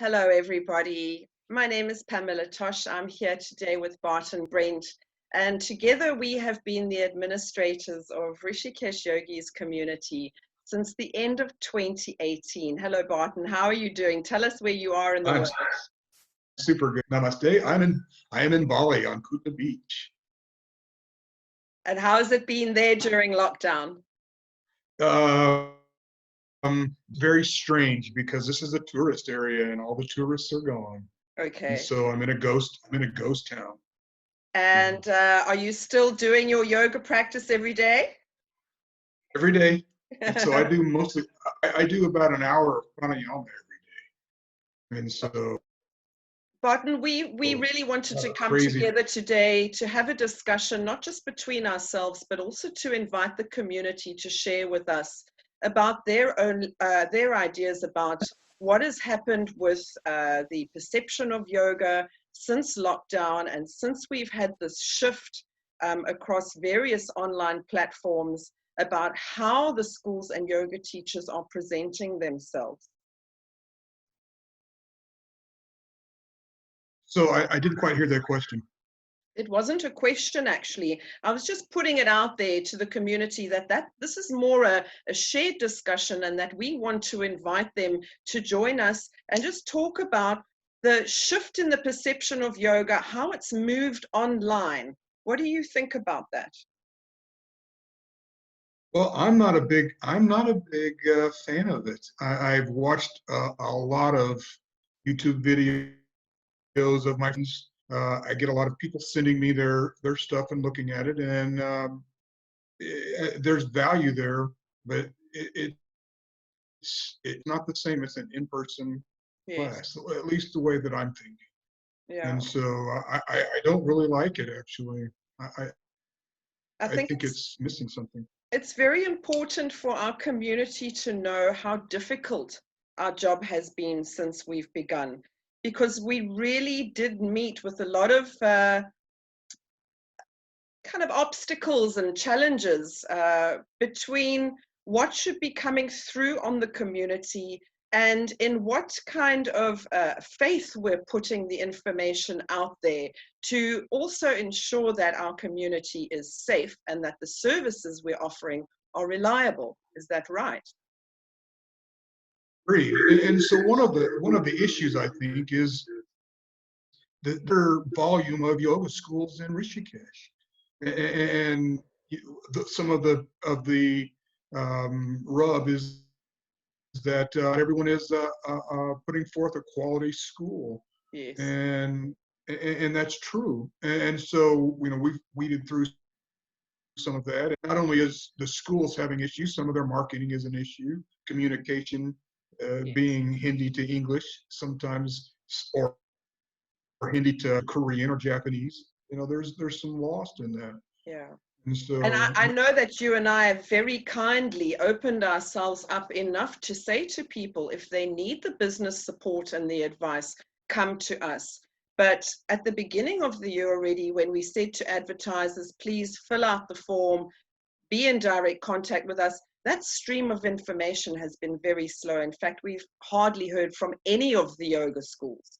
Hello, everybody. My name is Pamela Tosh. I'm here today with Bart and Brent, and together we have been the administrators of Rishikesh Yogis Community since the end of 2018. Hello, Barton. How are you doing? Tell us where you are in the I'm world. super good. Namaste. I am in Bali on Kuta Beach. And how has it been there during lockdown? Uh, Very strange because this is a tourist area and all the tourists are gone. And Okay. so I'm in a ghost town. And are you still doing your yoga practice every day? Every day. And so I do mostly I do about an hour of pranayama every day. And so Barton, we really wanted to come crazy. together today to have a discussion, not just between ourselves, but also to invite the community to share with us about their own their ideas about what has happened with the perception of yoga since lockdown and since we've had this shift across various online platforms about how the schools and yoga teachers are presenting themselves. So I didn't quite hear that question. It wasn't a question, actually. I was just putting it out there to the community that this is more a shared discussion and that we want to invite them to join us and just talk about the shift in the perception of yoga, how it's moved online. What do you think about that? Well, I'm not a big fan of it. I've watched a lot of YouTube videos of my friends. I get a lot of people sending me their stuff and looking at it, and there's value there, but it's not the same as an in-person Yes. class, at least the way that I'm thinking. Yeah. And so I don't really like it actually. I I I I think think it's missing something. it's very important for our community to know how difficult our job has been since we've begun, because we really did meet with a lot of kind of obstacles and challenges between what should be coming through on the community and in what kind of faith we're putting the information out there to also ensure that our community is safe and that the services we're offering are reliable. Is that right? Agree. And so one of the issues I think is the volume of yoga schools in Rishikesh, and some of the rub is that everyone is putting forth a quality school, Yes. and that's true. And so we've weeded through some of that. And not only is the schools having issues, some of their marketing is an issue, communication, Yes. being Hindi to English sometimes, or Hindi to Korean or Japanese. There's some lost in that. Yeah. And And so, I know that you and I have very kindly opened ourselves up enough to say to people, if they need the business support and the advice, come to us. But at the beginning of the year already, when we said to advertisers, please fill out the form, be in direct contact with us, that stream of information has been very slow. In fact, we've hardly heard from any of the yoga schools.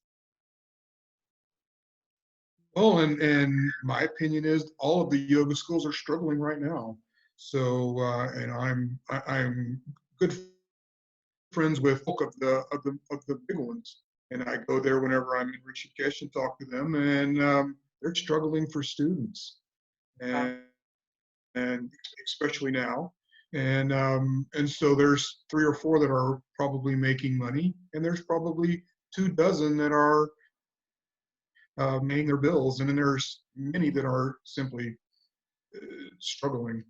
well, and my opinion is all of the yoga schools are struggling right now. So, and I'm good friends with bulk of the big ones, and I go there whenever I'm in Rishikesh and talk to them, and they're struggling for students, Uh, and especially now. And so there's three or four that are probably making money, and there's probably 2 dozen that are paying their bills, and then there's many that are simply struggling.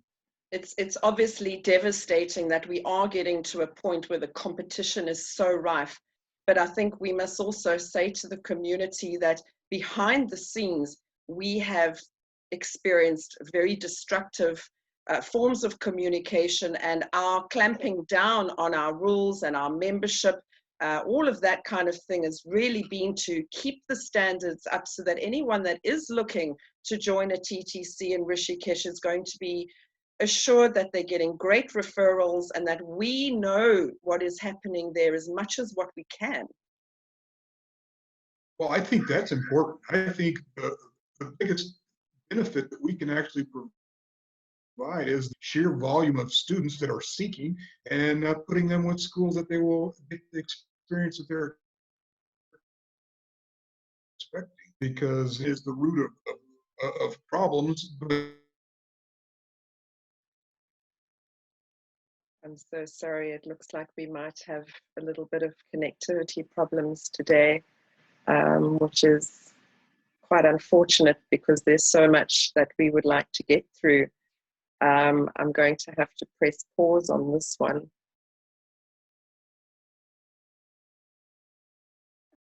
it's obviously devastating that we are getting to a point where the competition is so rife. But I think we must also say to the community that behind the scenes, we have experienced very destructive forms of communication, and our clamping down on our rules and our membership. All of that kind of thing has really been to keep the standards up so that anyone that is looking to join a TTC in Rishikesh is going to be assured that they're getting great referrals and that we know what is happening there as much as what we can. Well, I think that's important. I think the biggest benefit that we can actually provide is the sheer volume of students that are seeking and putting them with schools that they will get the experience that they're expecting, because it is the root of problems. I'm so sorry. It looks like we might have a little bit of connectivity problems today, which is quite unfortunate because there's so much that we would like to get through. I'm going to have to press pause on this one.